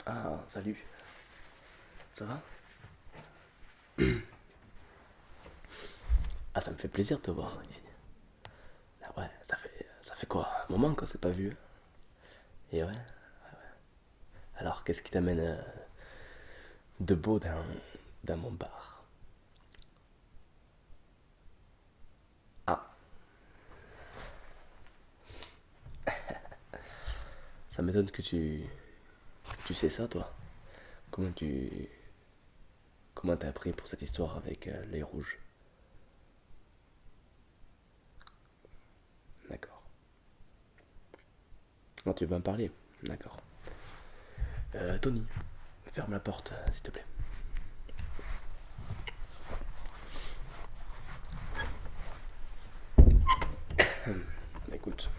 Ah, salut. Ça va? Ah, ça me fait plaisir de te voir ici. Ah ouais, ça fait quoi? Un moment qu'on s'est pas vu. Et ouais. Alors, qu'est-ce qui t'amène de beau dans mon bar? Ah, ça m'étonne que tu sais ça, toi. Comment tu, comment t'as appris pour cette histoire avec l'œil rouge? D'accord. Non, tu veux en parler? D'accord. Tony, ferme la porte, s'il te plaît. Écoute,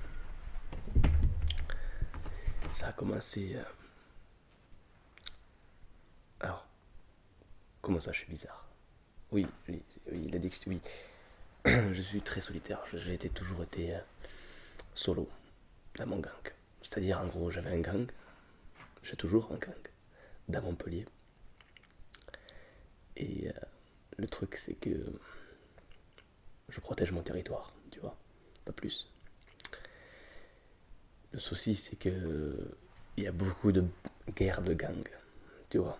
ça a commencé. Alors, comment ça, je suis bizarre? Oui, oui, oui, il a dit que oui. Je suis très solitaire. J'ai toujours été solo dans mon gang. C'est-à-dire, en gros, j'avais un gang. J'ai toujours un gang dans Montpellier. Et le truc, c'est que je protège mon territoire, tu vois, pas plus. Le souci, c'est que il y a beaucoup de guerres de gangs, tu vois.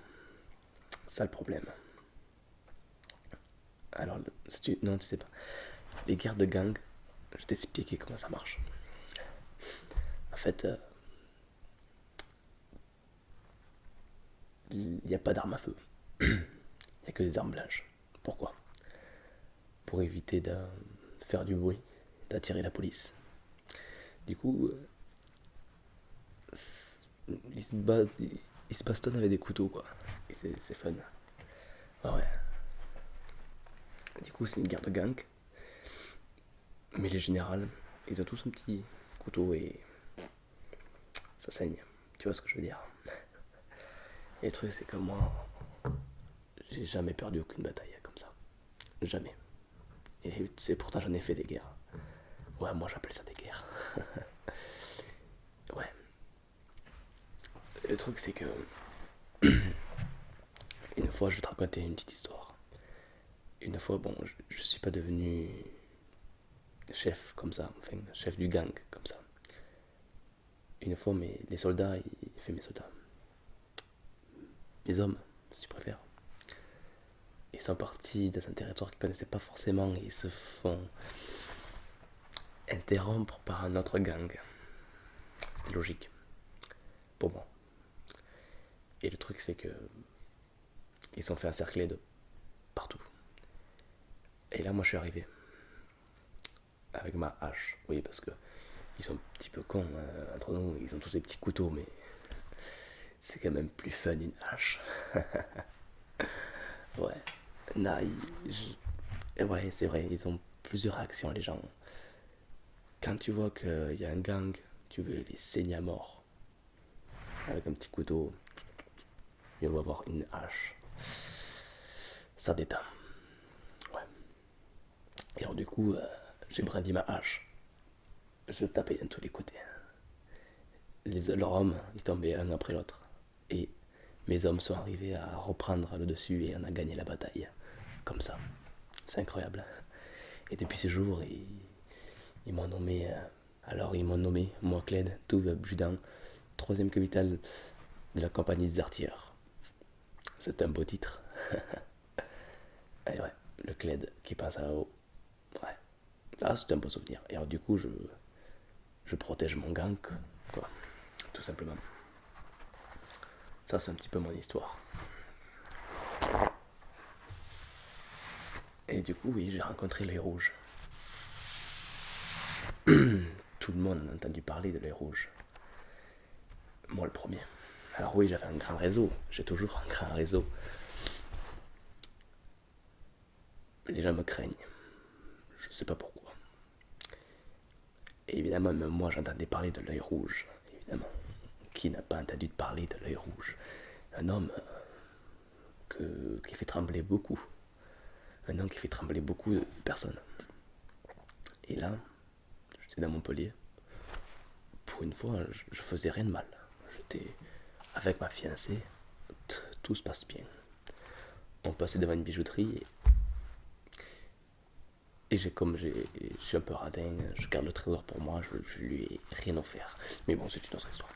C'est ça le problème. Alors, si non, tu sais pas. Les guerres de gangs, je vais t'expliquer comment ça marche. En fait, il n'y a pas d'armes à feu. Il n'y a que des armes blanches. Pourquoi? Pour éviter de faire du bruit, d'attirer la police. Du coup, ils se bastonnent avec des couteaux, quoi. Et c'est fun. Ah ouais. Du coup, c'est une guerre de gang. Mais les générales, ils ont tous un petit couteau et ça saigne. Tu vois ce que je veux dire? Et le truc, c'est que moi, j'ai jamais perdu aucune bataille comme ça. Jamais. Et tu sais, pourtant, j'en ai fait des guerres. Ouais, moi, j'appelle ça des guerres. Ouais. Et le truc, c'est que une fois, je vais te raconter une petite histoire. Une fois, bon, je suis pas devenu chef comme ça, enfin, chef du gang comme ça. Une fois, mais les soldats, ils fait mes soldats, mes hommes, si tu préfères. Ils sont partis dans un territoire qu'ils connaissaient pas forcément et ils se font interrompre par un autre gang. C'était logique pour moi. Et le truc, c'est que ils sont fait encercler de partout. Et là, moi, je suis arrivé avec ma hache. Oui, parce que ils sont un petit peu cons entre nous. Ils ont tous des petits couteaux, mais c'est quand même plus fun une hache. Ouais. Non, ouais, c'est vrai. Ils ont plusieurs réactions, les gens. Quand tu vois qu'il y a un gang, tu veux les saigner à mort avec un petit couteau. Il va avoir une hache. Ça déteint. Ouais. Et alors, du coup, j'ai brandi ma hache. Je tapais de tous les côtés. Leurs hommes, ils tombaient un après l'autre. Et mes hommes sont arrivés à reprendre le dessus et on a gagné la bataille. Comme ça. C'est incroyable. Et depuis ce jour, ils m'ont nommé. Alors, ils m'ont nommé, moi, Cled, tout Judan, troisième capitale de la compagnie des artilleurs. C'est un beau titre. Et ouais, le Cled qui passe à haut. Ouais. Ah, c'est un beau souvenir. Et alors, du coup, je protège mon gang, quoi. Tout simplement. Ça, c'est un petit peu mon histoire. Et du coup, oui, j'ai rencontré l'œil rouge. Tout le monde en a entendu parler de l'œil rouge. Moi, le premier. Alors oui, j'avais un grand réseau. J'ai toujours un grand réseau. Les gens me craignent. Je sais pas pourquoi. Et évidemment, même moi, j'entendais parler de l'œil rouge. Évidemment. Qui n'a pas entendu parler de l'œil rouge? Un homme qui fait trembler beaucoup. Un homme qui fait trembler beaucoup de personnes. Et là, j'étais dans Montpellier. Pour une fois, je faisais rien de mal. J'étais avec ma fiancée, tout se passe bien. On passait devant une bijouterie et je suis un peu radin, je garde le trésor pour moi, je lui ai rien offert. Mais bon, c'est une autre histoire.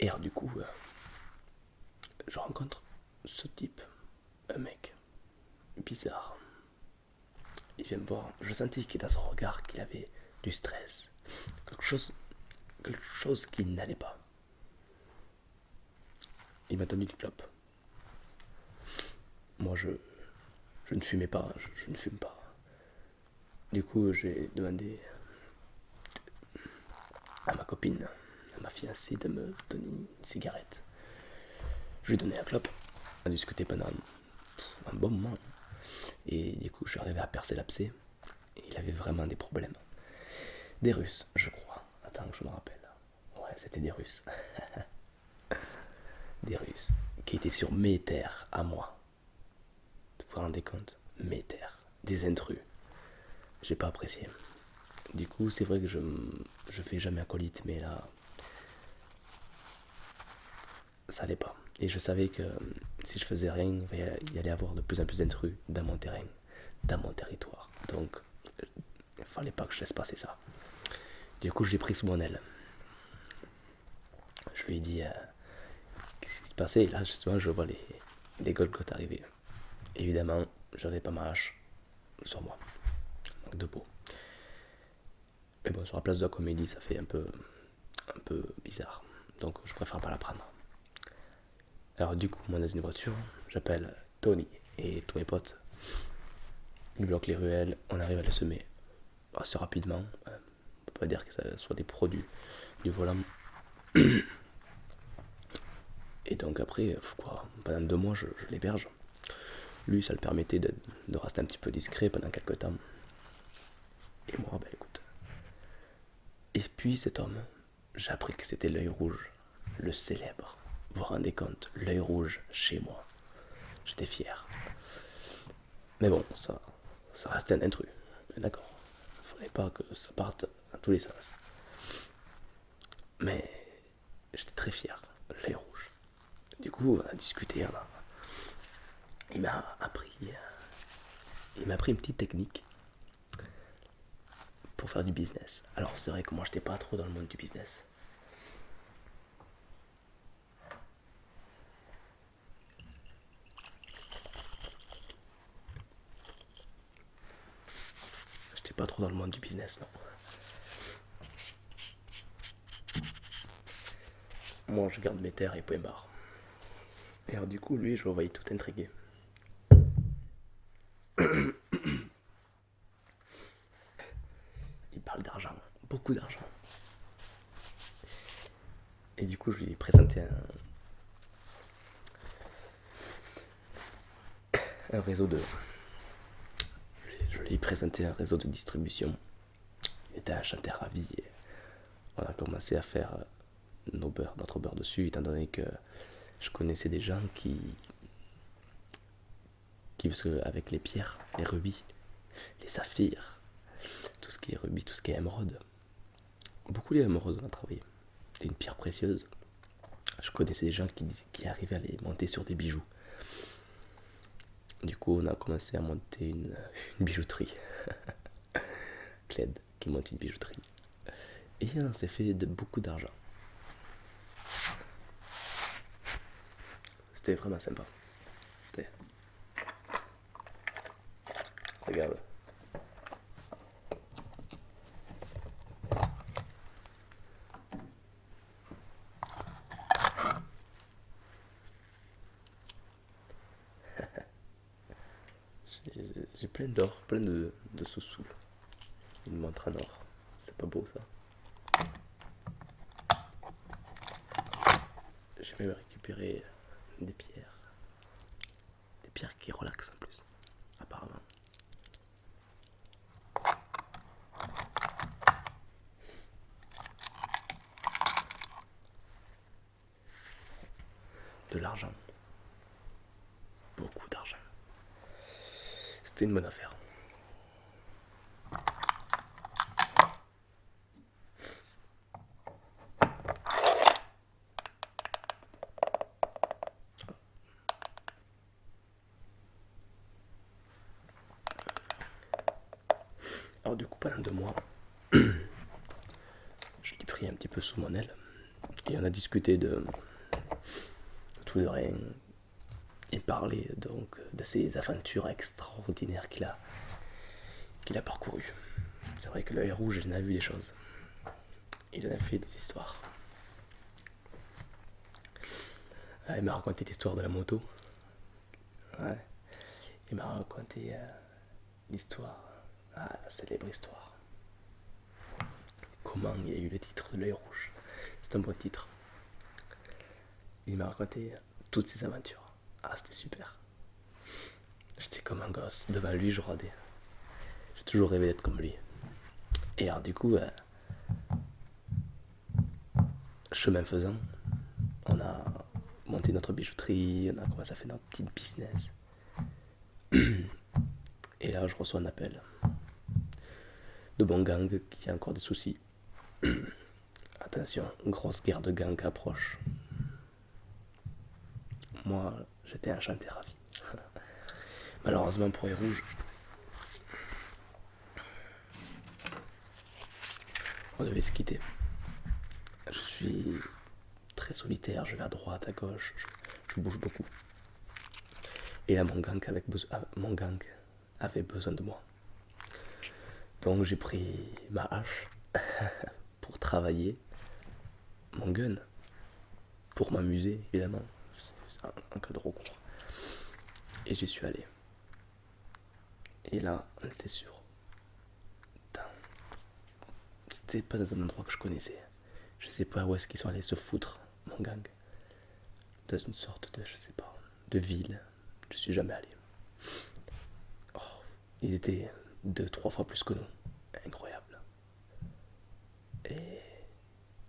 Et alors, du coup, je rencontre ce type, un mec bizarre. Il vient me voir, je sentais qu'il dans son regard qu'il avait du stress, quelque chose, quelque chose qui n'allait pas. Il m'a donné une clope. Moi, je ne fumais pas, je ne fume pas. Du coup, j'ai demandé à ma copine, à ma fiancée, de me donner une cigarette. Je lui ai donné la clope. On a discuté pendant un bon moment. Et du coup, je suis arrivé à percer l'abcès. Et il avait vraiment des problèmes. Des Russes, je crois. Attends que je me rappelle. Ouais, c'était des Russes. Des Russes qui étaient sur mes terres à moi. Vous vous rendez compte? Mes terres. Des intrus. J'ai pas apprécié. Du coup, c'est vrai que je fais jamais acolyte, mais là, ça allait pas. Et je savais que si je faisais rien, il y allait avoir de plus en plus d'intrus dans mon terrain, dans mon territoire. Donc, il fallait pas que je laisse passer ça. Du coup, je l'ai pris sous mon aile. Je lui ai dit qu'est-ce qui se passait. Et là, justement, je vois les Golgoth arriver. Évidemment, j'avais pas ma hache sur moi. Manque de peau. Mais bon, sur la place de la comédie, ça fait un peu bizarre. Donc, je préfère pas la prendre. Alors, du coup, moi, dans une voiture, j'appelle Tony et tous mes potes. Ils bloquent les ruelles, on arrive à les semer assez rapidement. On peut pas dire que ça soit des produits du volant. Et donc après, pendant 2 mois, je l'héberge. Lui, ça le permettait de rester un petit peu discret pendant quelques temps. Et moi, ben écoute. Et puis cet homme, j'ai appris que c'était l'œil rouge, le célèbre. Vous vous rendez compte, l'œil rouge chez moi. J'étais fier. Mais bon, ça restait un intrus. Mais d'accord. Il faudrait pas que ça parte dans tous les sens. Mais j'étais très fier, l'œil rouge. Du coup, on a discuté, il m'a appris, il m'a appris une petite technique pour faire du business. Alors c'est vrai que moi j'étais pas trop dans le monde du business. J'étais pas trop dans le monde du business, non. Moi je garde mes terres et point barre. Et alors du coup lui je le voyais tout intrigué. Il parle d'argent, beaucoup d'argent. Et du coup je lui ai présenté un réseau de... Je lui ai présenté un réseau de distribution. Il était enchanté, ravi. Et on a commencé à faire notre beurre dessus, étant donné que je connaissais des gens parce que avec les pierres, les rubis, les saphirs, tout ce qui est rubis, tout ce qui est émeraude, beaucoup d'émeraudes on a travaillé. Et une pierre précieuse, je connaissais des gens qui arrivaient à les monter sur des bijoux. Du coup, on a commencé à monter une bijouterie. Cled qui monte une bijouterie. Et on s'est fait beaucoup d'argent. C'était vraiment sympa. Regarde. J'ai plein d'or, plein de sous-sous. Une montre en or. C'est pas beau ça. J'ai même récupéré des pierres. Des pierres qui relaxent en plus, apparemment. De l'argent. Beaucoup d'argent. C'était une bonne affaire. Alors du coup, pendant 2 mois, je l'ai pris un petit peu sous mon aile et on a discuté de tout de rien. Il parlait donc de ses aventures extraordinaires qu'il a parcourues. C'est vrai que l'œil rouge, il en a vu des choses. Il en a fait des histoires. Il m'a raconté l'histoire de la moto. Ouais. Il m'a raconté l'histoire, la célèbre histoire. Comment il a eu le titre de l'œil rouge. C'est un bon titre. Il m'a raconté toutes ses aventures. C'était super. J'étais comme un gosse. Devant lui, je rodais. J'ai toujours rêvé d'être comme lui. Et alors, du coup, chemin faisant, on a monté notre bijouterie, on a commencé à faire notre petite business. Et là, je reçois un appel de mon gang qui a encore des soucis. Attention, grosse guerre de gang approche. Moi, j'étais enchanté, ravi. Malheureusement pour les rouges, on devait se quitter. Je suis très solitaire, je vais à droite, à gauche, je bouge beaucoup. Et là, mon gang avait besoin de moi. Donc j'ai pris ma hache pour travailler, mon gun pour m'amuser, évidemment. C'est un cas de recours. Et j'y suis allé. Et là, on était sûr. C'était pas dans un endroit que je connaissais. Je sais pas où est-ce qu'ils sont allés se foutre, mon gang. Dans une sorte de, je sais pas, de ville. Je suis jamais allé. Oh, ils étaient 2-3 fois plus que nous. Incroyable.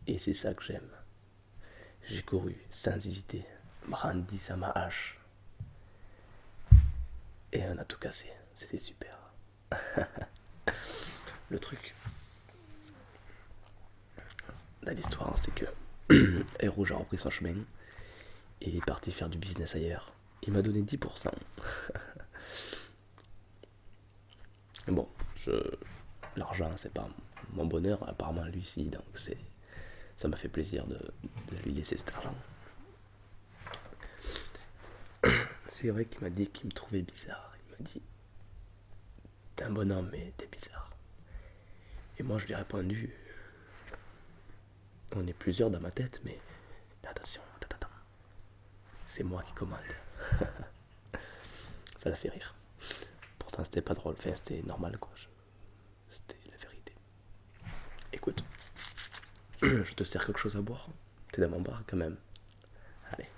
Et c'est ça que j'aime. J'ai couru sans hésiter, brandissant ma hache. Et on a tout cassé. C'était super. Le truc dans l'histoire, c'est que Rouge a repris son chemin et il est parti faire du business ailleurs. Il m'a donné 10%. Bon, l'argent, c'est pas mon bonheur, apparemment lui, si, donc ça m'a fait plaisir de lui laisser cet argent. C'est vrai qu'il m'a dit qu'il me trouvait bizarre. Il m'a dit, t'es un bonhomme, mais t'es bizarre. Et moi, je lui ai répondu, on est plusieurs dans ma tête, mais attention, attends. C'est moi qui commande. Ça l'a fait rire. Pourtant, c'était pas drôle, enfin, c'était normal, quoi. C'était la vérité. Écoute, je te sers quelque chose à boire. T'es dans mon bar, quand même. Allez.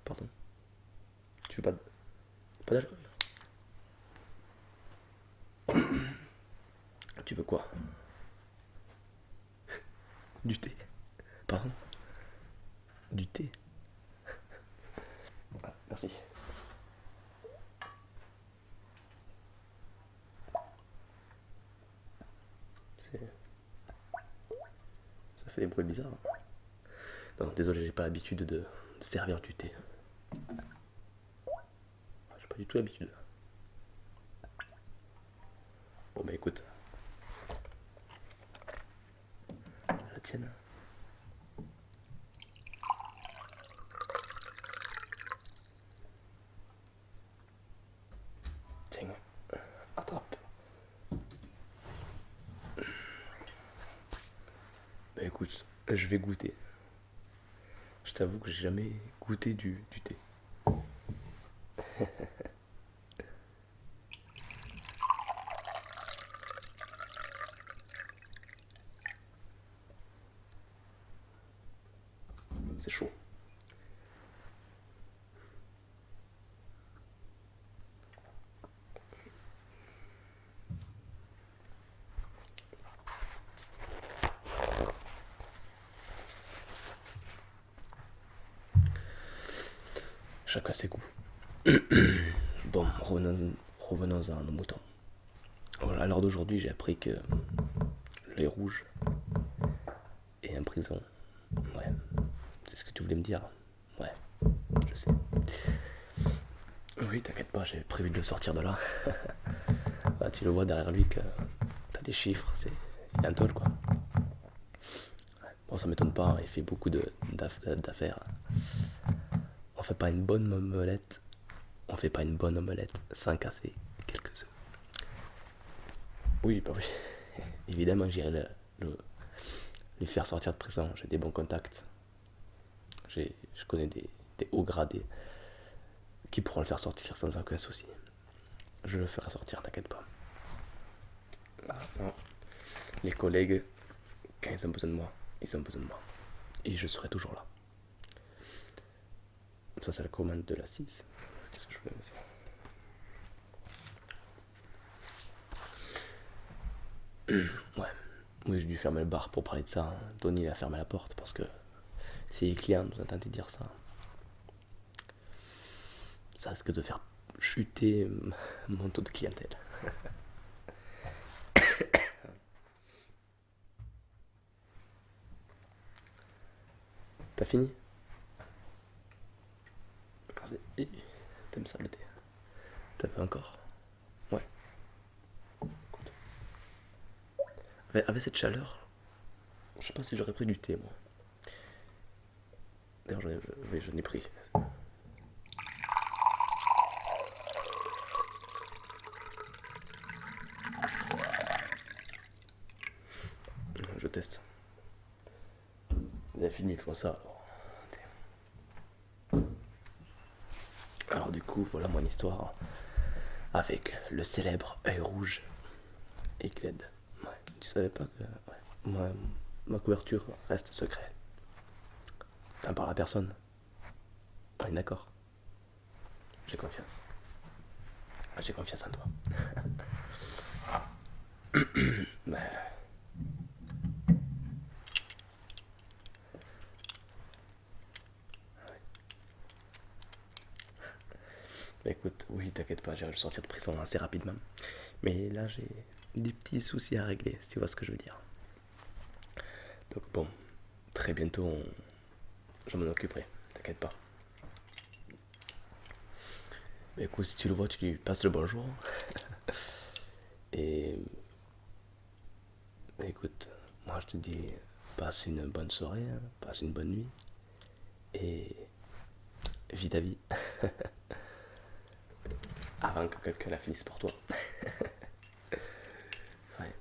Pardon. Tu veux pas d'alcool? Tu veux quoi? Du thé. Pardon? Du thé. Merci. Ça fait des bruits bizarres. Non, désolé, j'ai pas l'habitude de servir du thé. J'ai pas du tout l'habitude. Bon bah écoute. La tienne. Tiens, attrape. Bah écoute, je vais goûter. Je t'avoue que j'ai jamais goûté du thé. C'est chaud. Chacun ses goûts. Bon, revenons à nos moutons. Voilà, à l'heure d'aujourd'hui, j'ai appris que l'œil rouge est en prison. Ouais, c'est ce que tu voulais me dire. Ouais, je sais. Oui, t'inquiète pas, j'ai prévu de le sortir de là. Bah, tu le vois derrière lui que t'as des chiffres, c'est bientôt quoi. Bon, ça m'étonne pas, hein, il fait beaucoup d'affaires. On fait pas une bonne omelette, on fait pas une bonne omelette sans casser quelques œufs. Oui, bah oui, évidemment, j'irai le- lui faire sortir de prison. J'ai des bons contacts, je connais des hauts gradés qui pourront le faire sortir sans aucun souci. Je le ferai sortir, t'inquiète pas. Ah, non. Les collègues, quand ils ont besoin de moi, ils ont besoin de moi. Et je serai toujours là. Ça, c'est la commande de la 6. Qu'est-ce que je voulais dire? Ouais. Oui, j'ai dû fermer le bar pour parler de ça, hein. Tony a fermé la porte parce que si les clients nous entendent dire ça, ça risque de faire chuter mon taux de clientèle. T'as fini? T'aimes ça le thé? T'as fait encore? Ouais. Avec cette chaleur, je sais pas si j'aurais pris du thé moi. D'ailleurs, j'en ai pris. Je teste. Les films ils font ça. Alors du coup, voilà mon histoire avec le célèbre œil rouge et Gled. Ouais, tu savais pas que ma couverture reste secrète. T'en parles à personne. On est d'accord. J'ai confiance. J'ai confiance en toi. Mais, écoute, oui, t'inquiète pas, j'irai le sortir de prison assez rapidement. Mais là, j'ai des petits soucis à régler, si tu vois ce que je veux dire. Donc bon, très bientôt, je m'en occuperai. T'inquiète pas. Mais écoute, si tu le vois, tu lui passes le bonjour. Et écoute, moi je te dis, passe une bonne soirée, hein, passe une bonne nuit. Et vis ta vie avant que quelqu'un la finisse pour toi. Ouais.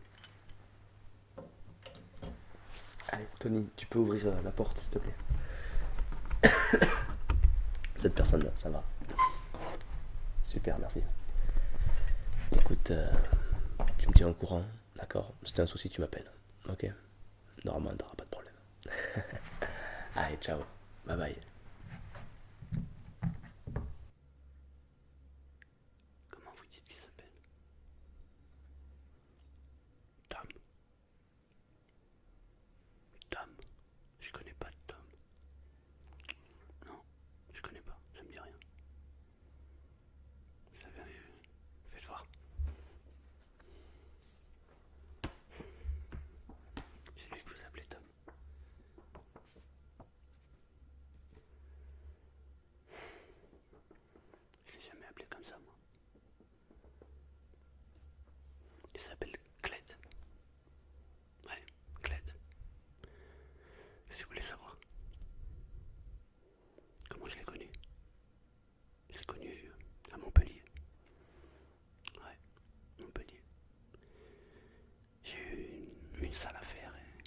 Allez, Tony, tu peux ouvrir la porte, s'il te plaît. Cette personne-là, ça va. Super, merci. Écoute, tu me tiens au courant, d'accord? Si t'as un souci, tu m'appelles. Ok? Normalement, t'auras pas de problème. Allez, ciao. Bye bye. Comment vous dites qu'il s'appelle? Tom. Tom. Je connais pas de Tom. Non, je connais pas. Ça me dit rien. Vous avez faites voir. C'est lui que vous appelez Tom. Je l'ai jamais appelé comme ça, moi. Il s'appelle Cled. Ouais, Cled. Si vous voulez savoir comment je l'ai connu, je l'ai connu à Montpellier. Ouais, Montpellier. J'ai eu une sale affaire et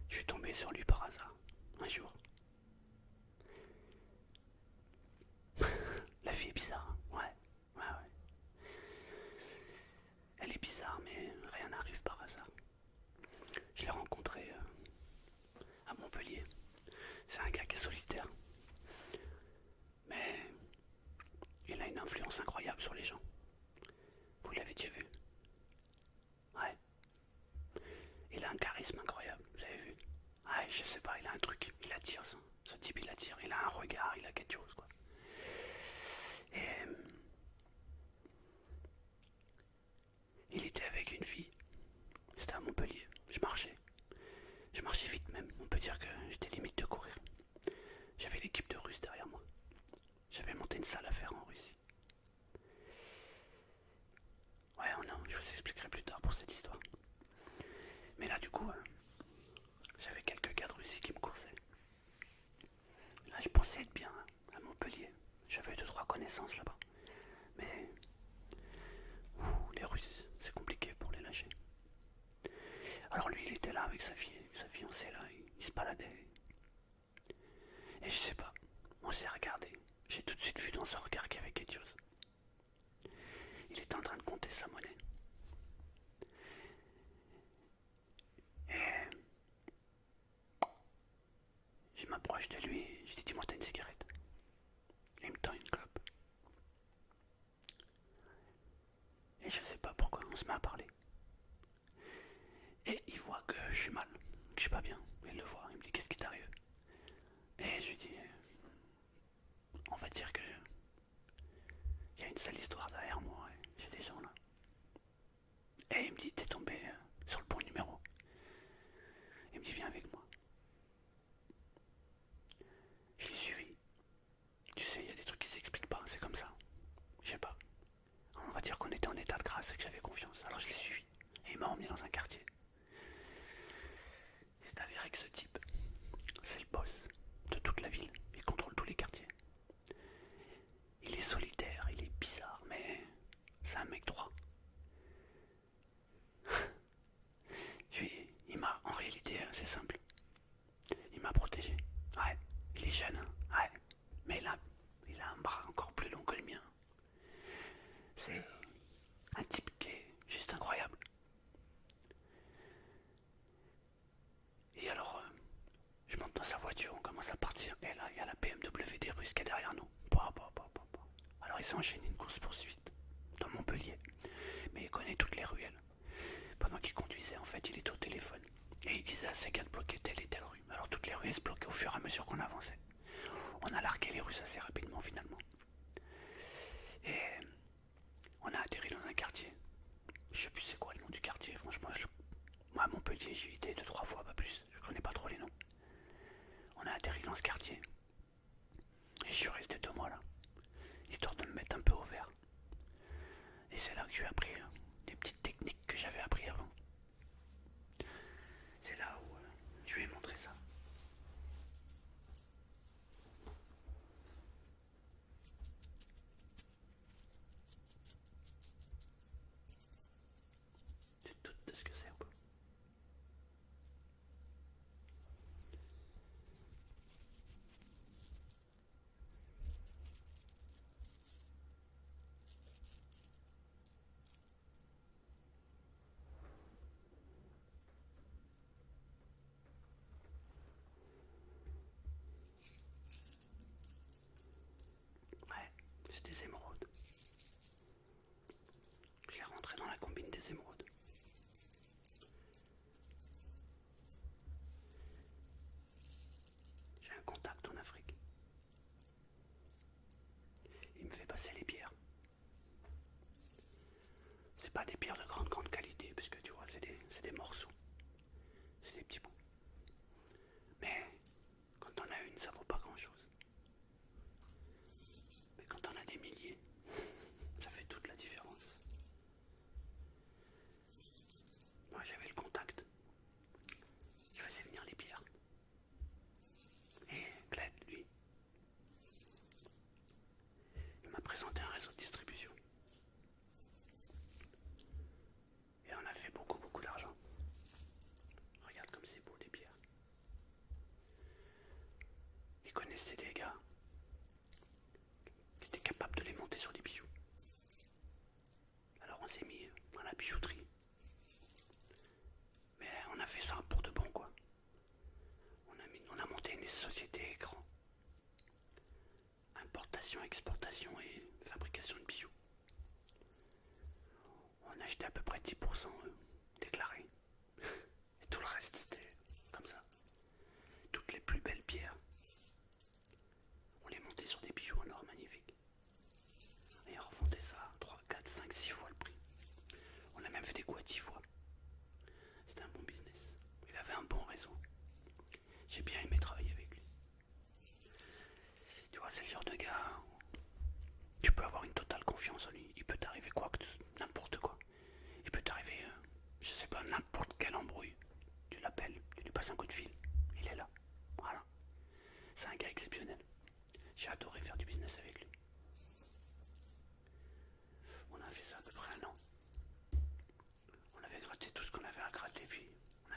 je suis tombé sur lui par hasard, un jour. La vie est bizarre, hein. Ouais, ouais, ouais. Elle est bizarre, mais rien n'arrive par hasard. Je l'ai rencontré à Montpellier. C'est un gars qui est solitaire, mais il a une influence incroyable sur les gens. Vous l'avez déjà vu? Ouais. Il a un charisme incroyable, vous avez vu? Ouais, je sais pas, il a un truc, il attire ça. Ce type, il attire, il a un regard, il a quelque chose, quoi. Et il était avec une fille, c'était à Montpellier, je marchais. Je marchais vite même, on peut dire que j'étais limite de courir. J'avais l'équipe de Russes derrière moi. J'avais monté une salle Alors lui, il était là avec sa fiancée là, il se baladait. Et je sais pas, on s'est regardé. J'ai tout de suite vu dans son regard qu'il y avait quelque chose. Il était en train de compter sa monnaie. Et je m'approche de lui et je dis dis-moi t'as une cigarette. Il me tend une clope. Et je sais pas pourquoi, on se met à parler. Et il voit que je suis mal, que je suis pas bien. Il le voit, il me dit qu'est-ce qui t'arrive. Et je lui dis on va dire que il y a une sale histoire derrière moi, j'ai des gens là. Et il me dit t'es tombé sur le bon numéro. Il me dit viens avec moi. Je l'ai suivi. Tu sais, il y a des trucs qui s'expliquent pas, c'est comme ça. Je sais pas. On va dire qu'on était en état de grâce et que j'avais confiance. Alors je l'ai suivi. Et il m'a emmené dans un quartier. Il s'est avéré que ce type, c'est le boss de toute la ville. Il contrôle tous les quartiers. Il est solitaire, il est bizarre, mais c'est un mec droit. Il m'a, en réalité, c'est simple. Il m'a protégé. Ouais, il est jeune, hein. Ouais. Mais il a un bras encore plus long que le mien. C'est un type qui est juste incroyable. Et alors, je monte dans sa voiture, on commence à partir. Et là, il y a la BMW des Russes qui est derrière nous. Alors il s'est enchaîné une course-poursuite dans Montpellier. Mais il connaît toutes les ruelles. Pendant qu'il conduisait, en fait, il était au téléphone. Et il disait à ses gars de bloquer telle et telle rue. Alors toutes les rues se bloquaient au fur et à mesure qu'on avançait. On a largué les Russes assez rapidement finalement. Et on a atterri dans un quartier. Je sais plus c'est quoi le nom du quartier, franchement. Moi à Montpellier, j'y étais 2-3 fois, pas plus. Je connais pas trop les noms. On a atterri dans ce quartier. Et je suis resté 2 mois là. Histoire de me mettre un peu au vert. Et c'est là que j'ai appris des petites techniques que j'avais appris avant. C'est là où je lui ai montré ça. Tu te doutes de ce que c'est ou pas? Ouais, c'est des émeraudes. Je l'ai rentré dans la combine des émeraudes. J'ai un contact en Afrique. Il me fait passer les pierres. C'est pas des pierres de grande qualité, parce que tu vois, c'est des morceaux. C'est des petits bouts. Mais quand on a une, ça vaut pas grand chose. Mais quand on a des milliers, ça fait toute la différence. Moi j'avais le contact. Je faisais venir les pierres. Et Gled, lui, il m'a présenté un réseau de distribution. Et on a fait beaucoup d'argent. Regarde comme c'est beau les pierres. Il connaissait des gars qui étaient capables de les monter sur des bijoux. Alors on s'est mis dans la bijouterie. Mais on a fait ça pour de bon quoi. On a monté une société écran. Importation, exportation et fabrication de bijoux. On a acheté à peu près 10% déclarés. Et tout le reste c'était comme ça. Toutes les plus belles pierres. On les montait sur des bijoux en or magnifiques. Et on revendait ça 3, 4, 5, 6 fois le prix. On a même fait des coups à 10 fois. C'était un bon business. Il avait un bon réseau. J'ai bien aimé travailler avec lui. Tu vois, c'est le genre de gars où tu peux avoir une totale confiance en lui. Il peut t'arriver n'importe quoi. Il peut t'arriver, je sais pas, n'importe quelle embrouille. Tu l'appelles, tu lui passes un coup de fil. Il est là. Voilà. C'est un gars exceptionnel. J'ai adoré faire du business avec lui. On a fait ça à peu près 1 an. On avait gratté tout ce qu'on avait à gratter, puis on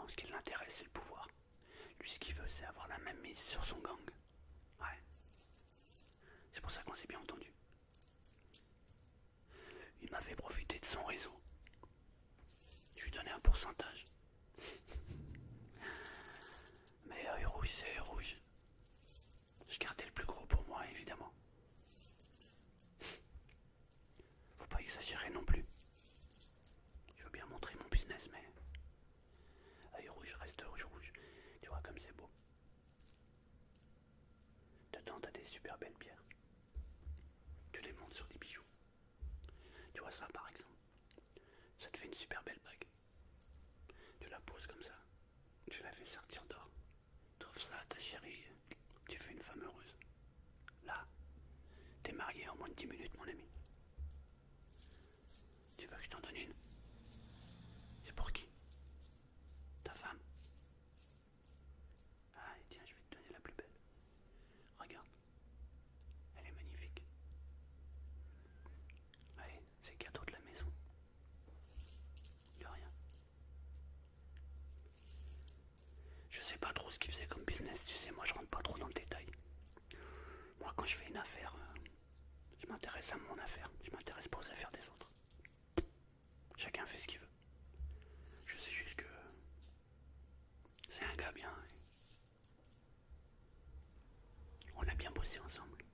Non, ce qui l'intéresse, c'est le pouvoir. Lui, ce qu'il veut, c'est avoir la même mise sur son gang. Ouais. C'est pour ça qu'on s'est bien entendu. Il m'a fait profiter de son réseau. Je lui donnais un pourcentage. Mais œil rouge, c'est œil rouge. Je gardais le plus gros pour moi, évidemment. Faut pas exagérer non plus. Je veux bien montrer mon business, mais œil rouge reste rouge rouge. Tu vois comme c'est beau. Dedans, t'as des super belles pierres. Tu les montes sur des bijoux. Tu vois ça, par exemple. Ça te fait une super belle bague. Tu la poses comme ça. Tu la fais sortir d'or. Tu offres ça à ta chérie. Tu fais une femme heureuse. Là, t'es marié en moins de 10 minutes, mon ami. Tu veux que je t'en donne une? C'est pour qui? Ta femme? Ah, tiens, je vais te donner la plus belle. Regarde. Elle est magnifique. Allez, c'est cadeau de la maison. De rien. Je sais pas trop ce qu'il faisait comme business, tu sais, moi je rentre pas trop dans le détail. Moi quand je fais une affaire, je m'intéresse à mon affaire, je m'intéresse pas aux affaires des autres. Chacun fait ce qu'il veut. Je sais juste que c'est un gars bien. On a bien bossé ensemble.